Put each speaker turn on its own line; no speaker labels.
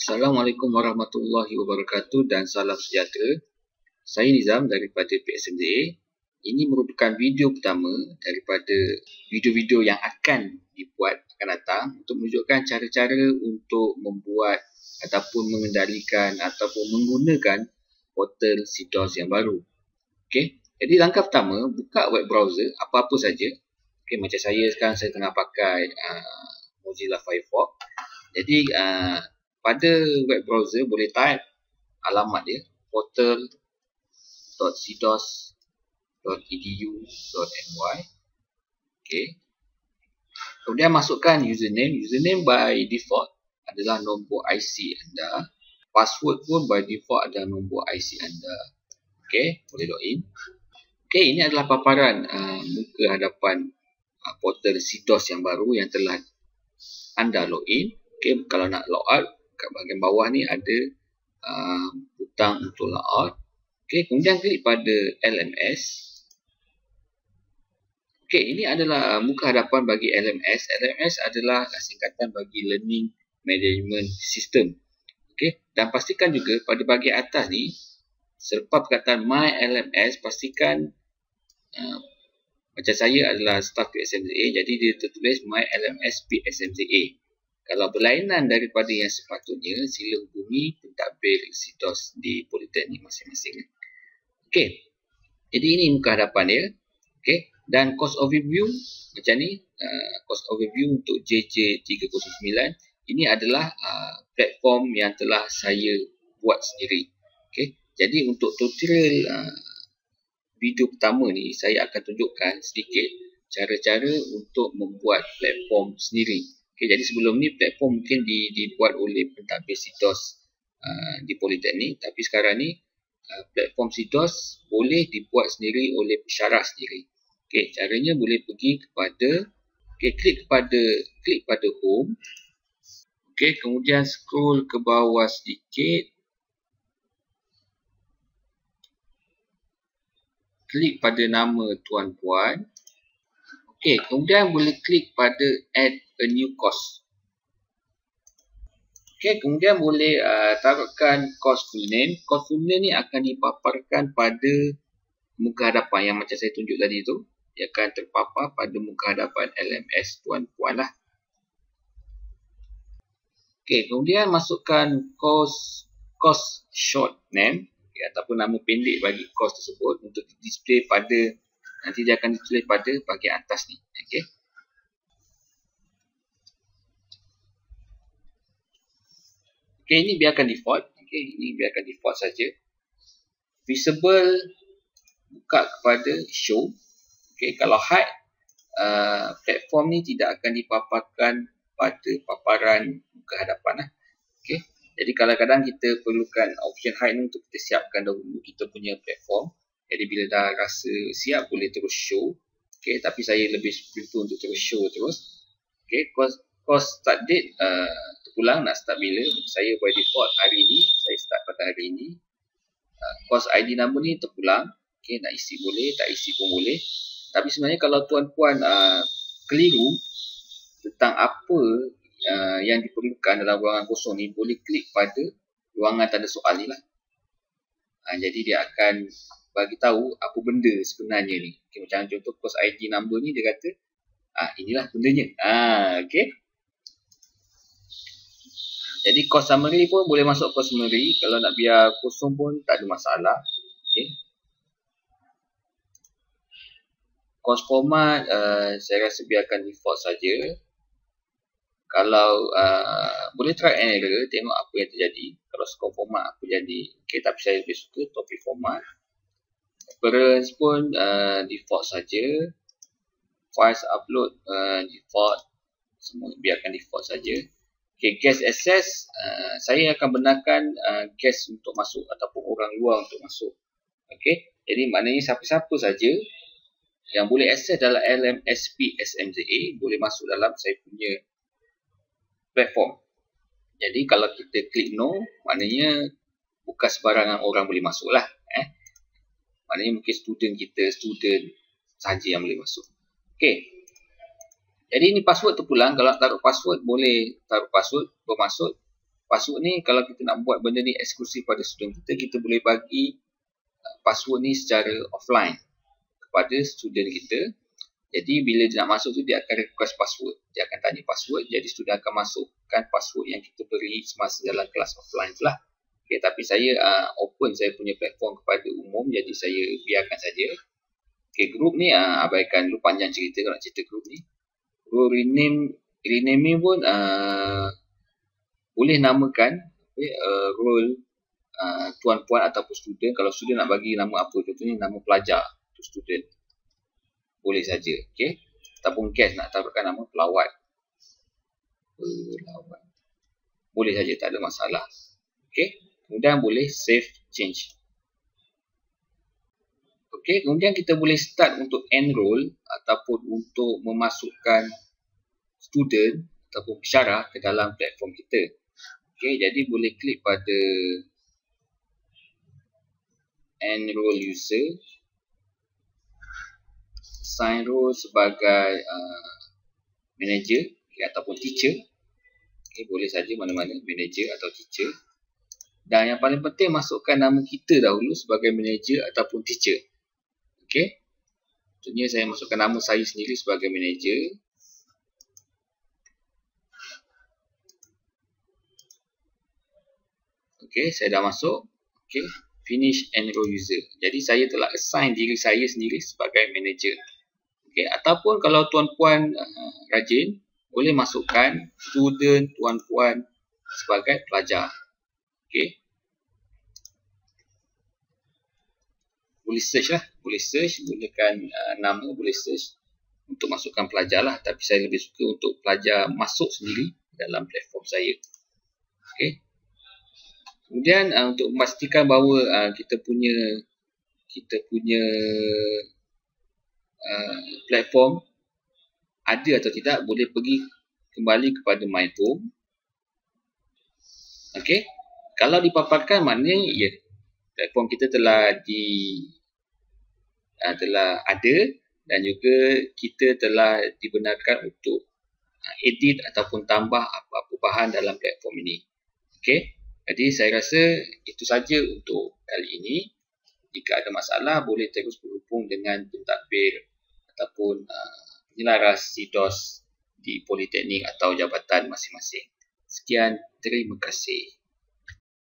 Assalamualaikum warahmatullahi wabarakatuh dan salam sejahtera. Saya Nizam daripada PSMZA. Ini merupakan video pertama daripada video-video yang akan dibuat akan datang untuk menunjukkan cara-cara untuk membuat ataupun mengendalikan ataupun menggunakan portal CTOS yang baru. Okey, jadi langkah pertama, buka web browser apa-apa saja. Okey, macam saya sekarang saya tengah pakai Mozilla Firefox. Jadi pada web browser boleh type alamat dia portal.ctos.edu.my. Okey. Kemudian masukkan username. Username by default adalah nombor IC anda. Password pun by default adalah nombor IC anda. Okey, boleh login. Okey, ini adalah paparan muka hadapan portal CTOS yang baru yang telah anda login. Okey, kalau nak log out, kat bahagian bawah ni ada butang untuk log out. Okey, kemudian klik pada LMS. Okey, ini adalah muka hadapan bagi LMS. LMS adalah singkatan bagi Learning Management System. Okey, dan pastikan juga pada bahagian atas ni selepas perkataan My LMS, pastikan macam saya adalah staff PSMZA, jadi dia tertulis My LMS PSMZA. Kalau berlainan daripada yang sepatutnya, sila hubungi pentadbir CTOS di Politeknik masing-masing. Okey, jadi ini muka hadapan dia. Okey, dan course overview macam ni. Course overview untuk JJ309 ini adalah platform yang telah saya buat sendiri. Okey, jadi untuk tutorial video pertama ni, saya akan tunjukkan sedikit cara-cara untuk membuat platform sendiri. Okay, jadi sebelum ni platform mungkin dibuat oleh pentadbir CTOS di Politeknik, tapi sekarang ni platform CTOS boleh dibuat sendiri oleh pensyarah sendiri. Okay, caranya boleh pergi kepada, klik pada home. Okay, kemudian scroll ke bawah sedikit, klik pada nama tuan-puan. Okey, kemudian boleh klik pada add a new course. Okey, kemudian boleh taruhkan course full name. Course full name ni akan dipaparkan pada muka hadapan yang macam saya tunjuk tadi tu. Dia akan terpapar pada muka hadapan LMS tuan-puan lah. Okey, kemudian masukkan course short name, ataupun nama pendek bagi course tersebut untuk display pada, nanti dia akan ditulis pada bahagian atas ni. Okey. Okey, ini biarkan default. Okey, ini biarkan default saja. Visible buka kepada show. Okey, kalau hide, platform ni tidak akan dipaparkan pada paparan muka hadapan lah. Okey. Jadi kadang-kadang kita perlukan option hide ni untuk kita siapkan dahulu kita punya platform. Jadi bila dah rasa siap boleh terus show. Okey, tapi saya lebih prefer untuk terus show terus. Okey, course start date terpulang nak start bila. Saya by default hari ini, saya start pada hari ini. Course ID number ni terpulang. Okey, nak isi boleh, tak isi pun boleh. Tapi sebenarnya kalau tuan-puan keliru tentang apa yang diperlukan dalam ruangan kosong ni, boleh klik pada ruangan tanda soal ni lah. Jadi dia akan bagi tahu apa benda sebenarnya ni. Okay, macam contoh course ID number ni, dia kata inilah bendanya. Okay. Jadi course summary pun boleh masuk course summary. Kalau nak biar kosong pun tak ada masalah. Okay. Course format saya rasa biarkan default saja. Kalau boleh try and error, tengok apa yang terjadi. Kalau score format apa jadi. Okay, tapi saya lebih suka topik format. Appearance pun default saja. Files upload default. Semua biarkan default saja. Okay, guest access, saya akan benarkan guest untuk masuk ataupun orang luar untuk masuk. Okay, jadi maknanya siapa-siapa saja yang boleh access dalam LMS PSMZA boleh masuk dalam saya punya platform. Jadi kalau kita klik no, maknanya bukan sebarangan orang boleh masuk lah. Maknanya mungkin student sahaja yang boleh masuk. Okay. Jadi ini password terpulang. Kalau taruh password, boleh taruh password bermaksud password ni kalau kita nak buat benda ni eksklusif pada student kita, kita boleh bagi password ni secara offline kepada student kita. Jadi bila dia nak masuk tu dia akan request password. Dia akan tanya password, jadi student akan masukkan password yang kita beri semasa dalam kelas offline tu lah. Okay, tapi saya open saya punya platform kepada umum, jadi saya biarkan saja. Okay, group ni abaikan dulu, panjang cerita kalau nak cerita group ni. Group renaming pun boleh namakan role tuan-puan ataupun student. Kalau student nak bagi nama apa, contohnya nama pelajar tu student, boleh saja. Okay, ataupun guest nak taruhkan nama pelawat, boleh saja, tak ada masalah. Okay, kemudian boleh save change. Okay, kemudian kita boleh start untuk enroll ataupun untuk memasukkan student ataupun pensyarah ke dalam platform kita. Okay, jadi boleh klik pada enroll user, assign role sebagai manager, okay, ataupun teacher. Okay, boleh saja mana-mana, manager atau teacher. Dan yang paling penting, masukkan nama kita dahulu sebagai manager ataupun teacher. Okay, contohnya saya masukkan nama saya sendiri sebagai manager. Okay, saya dah masuk. Okay, finish enroll user. Jadi saya telah assign diri saya sendiri sebagai manager. Okay, ataupun kalau tuan-puan rajin, boleh masukkan student tuan-puan sebagai pelajar. Okay, boleh search lah, boleh search, gunakan nama, boleh search untuk masukkan pelajar lah. Tapi saya lebih suka untuk pelajar masuk sendiri dalam platform saya. Okay, kemudian untuk memastikan bahawa kita punya platform ada atau tidak, boleh pergi kembali kepada my home. Okay, kalau dipaparkan maknanya ya, platform kita telah ada dan juga kita telah dibenarkan untuk edit ataupun tambah apa-apa bahan dalam platform ini. Okay, jadi saya rasa itu saja untuk kali ini. Jika ada masalah, boleh terus berhubung dengan pentadbir ataupun penyelaras CDOS di Politeknik atau jabatan masing-masing. Sekian, terima kasih.